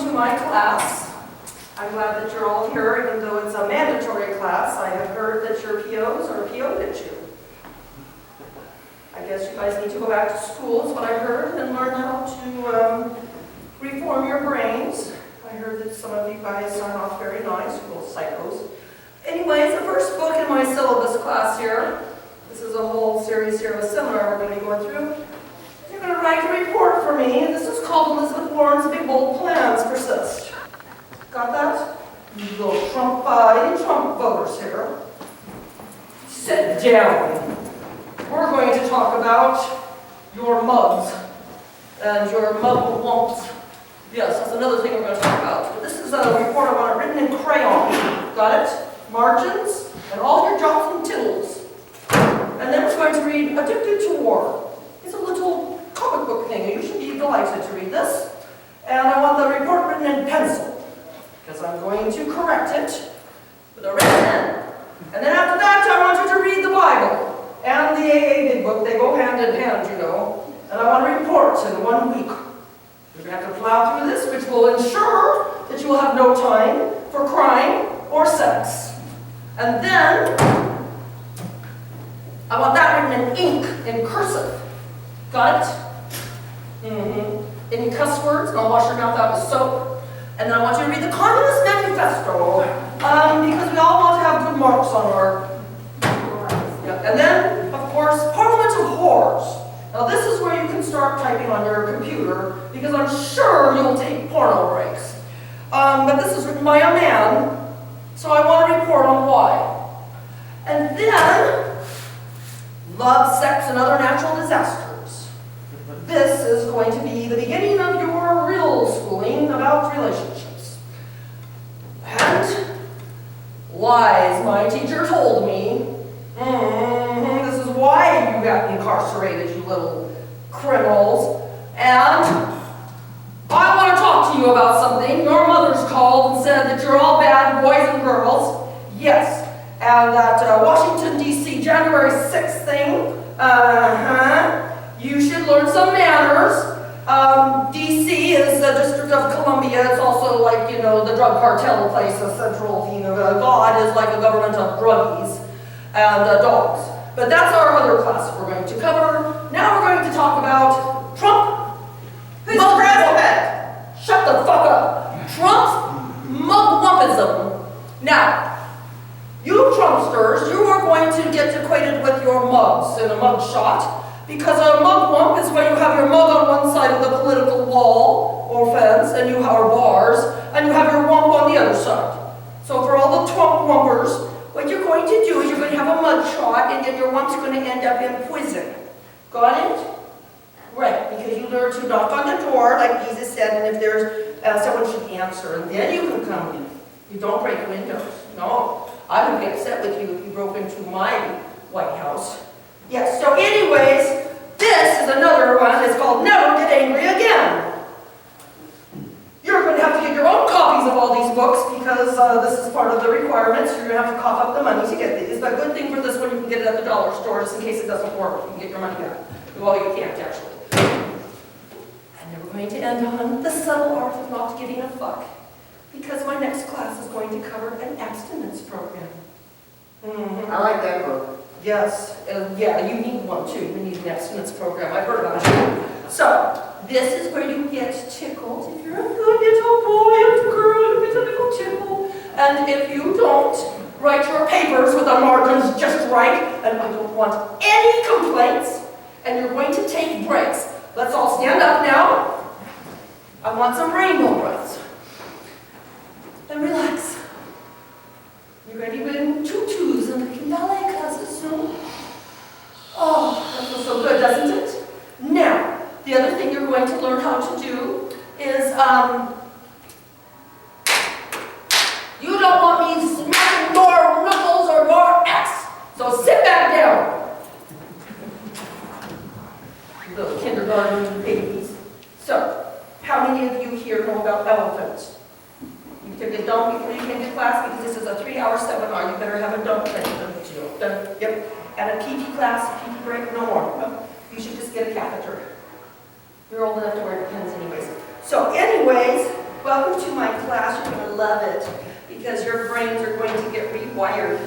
to my class. I'm glad that you're all here, even though it's a mandatory class. I have heard that your POs are PO'd at you. I guess you guys need to go back to school, is what I heard, and learn how to reform your brains. I heard that some of you guys are not very nice, you little psychos. Anyways, the first book in my syllabus class here, this is a whole series here of a seminar we're going to be going through. You're going to write a report for me. This is called Elizabeth Warren's Big Bold Plans Persist. Got that? You little Trump voters here. Sit down. We're going to talk about your mugs and your mug lumps. Yes, that's another thing we're going to talk about. But this is a report I want written in crayon. Got it? Margins and all your jots and tittles. And then we're going to read Addicted to War. It's a little comic book thing. You should be delighted to read this. And I want the report written in pencil, because I'm going to correct it with a red pen. And then after that, I want you to read the Bible and the AA Big Book. They go hand in hand, you know. And I want a report in 1 week. You're going to have to plow through this, which will ensure that you will have no time for crime or sex. And then, I want that written in ink, in cursive. Got it? Any cuss words, and I'll wash your mouth out with soap. And then I want you to read the Communist Manifesto, because we all want to have good marks on our... Yeah. And then, of course, Parliament of Whores. Now this is where you can start typing on your computer, because I'm sure you'll take porno breaks. But this is written by a man, so I want to report on why. And then, love, sex, and other natural disasters. This is going to be the beginning of your real schooling about relationships. And lies my teacher told me. This is why you got incarcerated, you little criminals. And I want to talk to you about something. Your mother's called and said that you're all bad boys and girls. Yes. And that Washington, D.C. January 6th thing, you should learn some manners. D.C. is the District of Columbia. It's also like, you know, the drug cartel place, a central theme of God is like a government of druggies and dogs. But that's our other class we're going to cover. Now we're going to talk about Trump. Who's the president? Shut the fuck up. Trump's mugwumpism. Now, you Trumpsters, you are going to get acquainted with your mugs in a mug shot, because a mugwump is when you have your mug on one side of the political wall or fence, and you have bars, and you have your wump on the other side. So for all the Trump wumpers, what you're going to do is you're going to have a mug shot, and then your wump's going to end up in prison. Got it? Right, because you learn to knock on the door, like Jesus said, and if there's someone should answer, and then you can come in. You don't break windows. No. I would be upset with you if you broke into my White House. Yes, so anyways, this is another one. It's called Never Get Angry Again. You're going to have to get your own copies of all these books, because this is part of the requirements. You're going to have to cough up the money to get these. The good thing for this one, you can get it at the dollar store, just in case it doesn't work. You can get your money back. Well, you can't, actually. And then we're going to end on the subtle art of not getting a fuck, because my next class is going to cover an abstinence program. I like that book. Yes, yeah, you need one too. You need an abstinence program. I've heard about it. So, this is where you get tickled. If you're a good little boy or girl, you get a little tickle. And if you don't, write your papers with the margins just right. And I don't want any complaints. And you're going to take breaks. Let's all stand up now. I want some rainbow breaths. And relax. You're going to be in tutus and ballet classes soon. Oh, that feels so good, doesn't it? Now, the other thing you're going to learn how to do is, you don't want me smacking your knuckles or your ass. So sit back down. Little kindergarten babies. So, how many of you here know about elephants? You took a dump before you came to class, because this is a 3-hour seminar. You better have a dump ready. Yep. And a PT class, PT break, no more. No. You should just get a catheter. You're old enough to wear pens anyways. So anyways, what Welcome to my class. You're going to love it because your brains are going to get rewired.